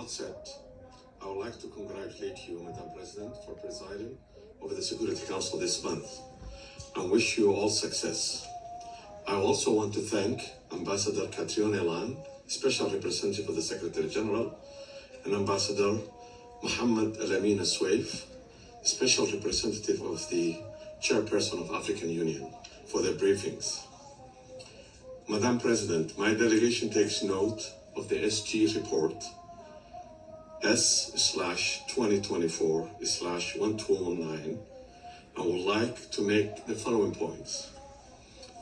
outset, I would like to congratulate you, Madam President, for presiding over the Security Council this month and wish you all success. I also want to thank Ambassador Katrina Elan, Special Representative of the Secretary General, and Ambassador Mohammed Al-Amin Al-Swaif, Special Representative of the Chairperson of African Union, for their briefings. Madam President, my delegation takes note of the SG report S/2024/1219 and would like to make the following points.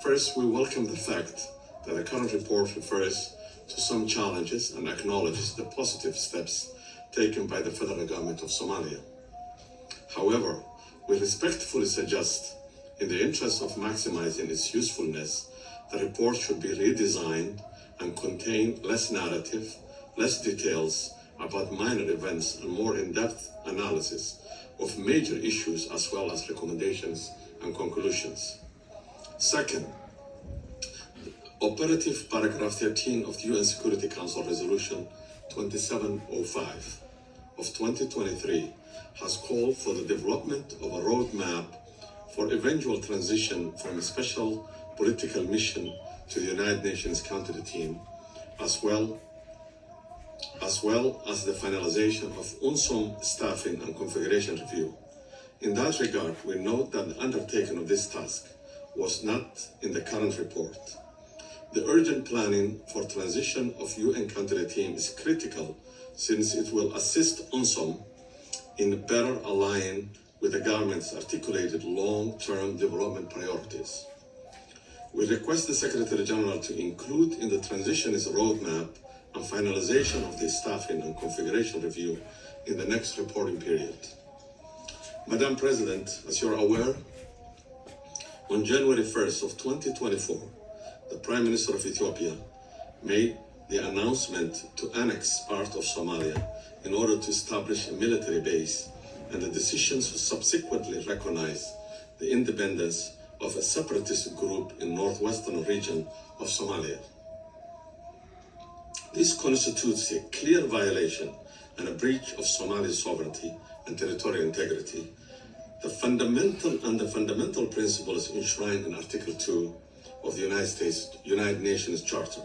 First, we welcome the fact that the current report refers to some challenges and acknowledges the positive steps taken by the federal government of Somalia. However, we respectfully suggest, in the interest of maximizing its usefulness, the report should be redesigned and contain less narrative, less details about minor events, and more in-depth analysis of major issues, as well as recommendations and conclusions. Second, operative paragraph 13 of the UN Security Council Resolution 2705 of 2023 has called for the development of a roadmap for eventual transition from a special political mission to the United Nations Country Team, as well as the finalization of UNSOM staffing and configuration review. In that regard, we note that the undertaking of this task was not in the current report. The urgent planning for transition of UN country team is critical, since it will assist UNSOM in better aligning with the government's articulated long-term development priorities. We request the Secretary General to include in the transitionist roadmap and finalization of the staffing and configuration review in the next reporting period. Madam President, as you're aware, on January 1st of 2024, the Prime Minister of Ethiopia made the announcement to annex part of Somalia in order to establish a military base, and the decisions subsequently recognized the independence of a separatist group in northwestern region of Somalia. This constitutes a clear violation and a breach of Somalia's sovereignty and territorial integrity, the fundamental principles enshrined in Article 2 of the United Nations Charter.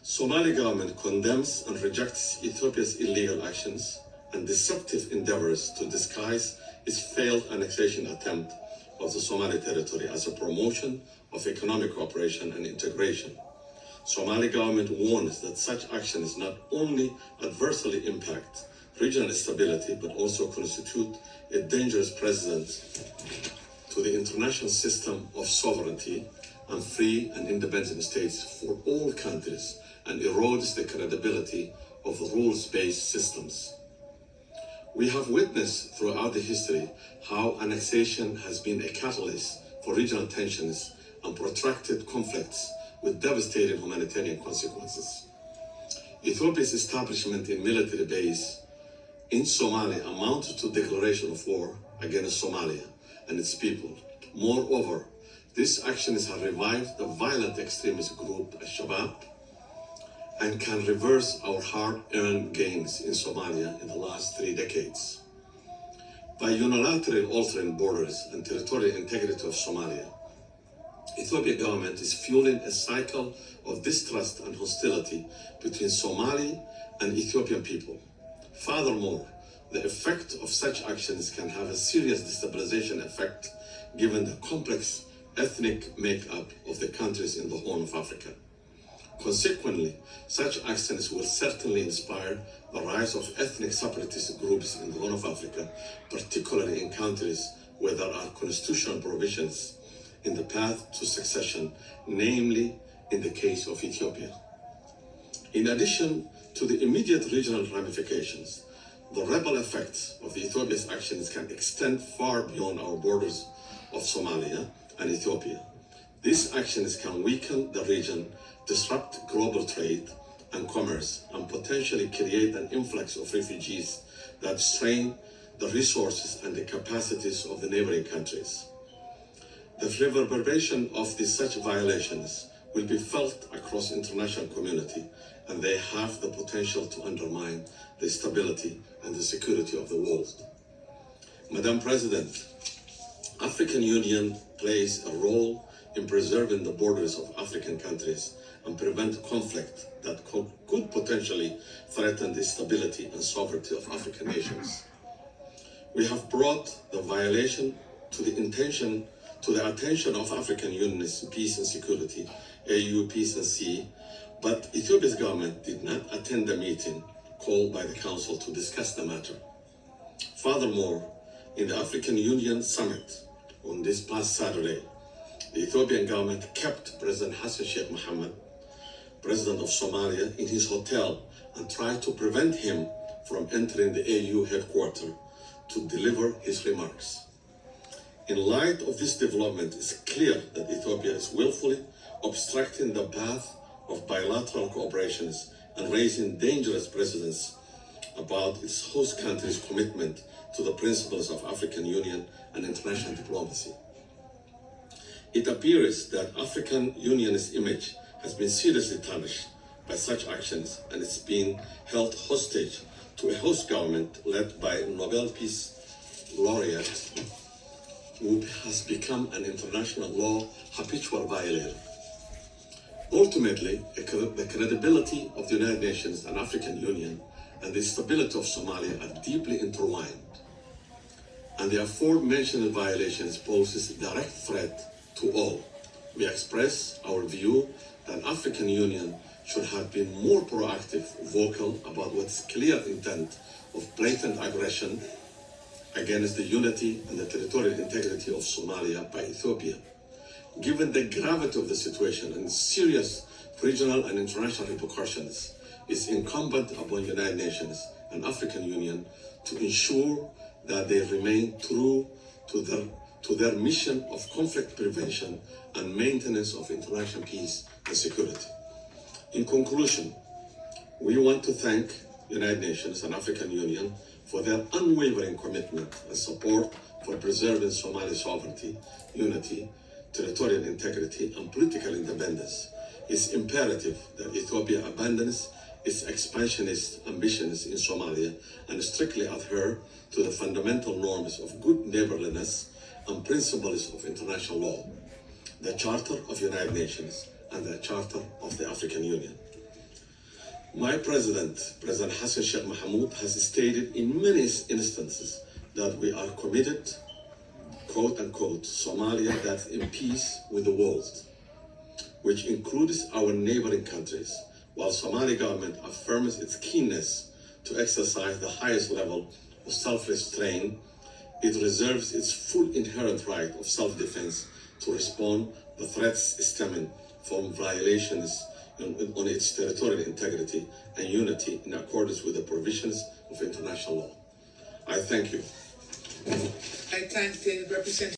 Somali government condemns and rejects Ethiopia's illegal actions and deceptive endeavors to disguise its failed annexation attempt of the Somali territory as a promotion of economic cooperation and integration. Somali government warns that such actions not only adversely impact regional stability, but also constitute a dangerous precedent to the international system of sovereignty and free and independent states for all countries, and erodes the credibility of rules-based systems. We have witnessed throughout the history how annexation has been a catalyst for regional tensions and protracted conflicts with devastating humanitarian consequences. Ethiopia's establishment in military base in Somalia amounted to declaration of war against Somalia and its people. Moreover, these actions have revived the violent extremist group Al-Shabaab and can reverse our hard-earned gains in Somalia in the last 3 decades. By unilaterally altering borders and territorial integrity of Somalia, Ethiopian government is fueling a cycle of distrust and hostility between Somali and Ethiopian people. Furthermore, the effect of such actions can have a serious destabilization effect given the complex ethnic makeup of the countries in the Horn of Africa. Consequently, such actions will certainly inspire the rise of ethnic separatist groups in the Horn of Africa, particularly in countries where there are constitutional provisions in the path to succession, namely in the case of Ethiopia. In addition to the immediate regional ramifications, the rebel effects of Ethiopia's actions can extend far beyond our borders of Somalia and Ethiopia. These actions can weaken the region, disrupt global trade and commerce, and potentially create an influx of refugees that strain the resources and the capacities of the neighboring countries. The reverberation of such violations will be felt across the international community and they have the potential to undermine the stability and the security of the world. Madam President, African Union plays a role in preserving the borders of African countries and prevent conflict that could potentially threaten the stability and sovereignty of African nations. We have brought the violation to the attention of African Union's Peace and Security, AU Peace and C, but Ethiopia's government did not attend the meeting called by the Council to discuss the matter. Furthermore, in the African Union Summit on this past Saturday, the Ethiopian government kept President Hassan Sheikh Mohammed, President of Somalia, in his hotel and tried to prevent him from entering the AU headquarters to deliver his remarks. In light of this development, it's clear that Ethiopia is willfully obstructing the path of bilateral cooperations and raising dangerous precedents about its host country's commitment to the principles of African Union and international diplomacy. It appears that African Union's image has been seriously tarnished by such actions, and it's been held hostage to a host government led by Nobel Peace Laureate who has become an international law habitual violator. Ultimately, the credibility of the United Nations and African Union and the stability of Somalia are deeply intertwined, and the aforementioned violations poses a direct threat to all. We express our view that African Union should have been more proactive, vocal about what's clear intent of blatant aggression against the unity and the territorial integrity of Somalia by Ethiopia. Given the gravity of the situation and serious regional and international repercussions, it's incumbent upon the United Nations and African Union to ensure that they remain true to their mission of conflict prevention and maintenance of international peace and security. In conclusion, we want to thank the United Nations and African Union for their unwavering commitment and support for preserving Somalia's sovereignty, unity, territorial integrity, and political independence. It's imperative that Ethiopia abandons its expansionist ambitions in Somalia and strictly adhere to the fundamental norms of good neighborliness and principles of international law, the Charter of the United Nations and the Charter of the African Union. My President Hassan Sheikh Mohamud, has stated in many instances that we are committed, quote unquote, Somalia that's in peace with the world, which includes our neighboring countries, while Somali government affirms its keenness to exercise the highest level of self-restraint. It reserves its full inherent right of self-defense to respond to threats stemming from violations on its territorial integrity and unity in accordance with the provisions of international law. I thank you. I thank the representative.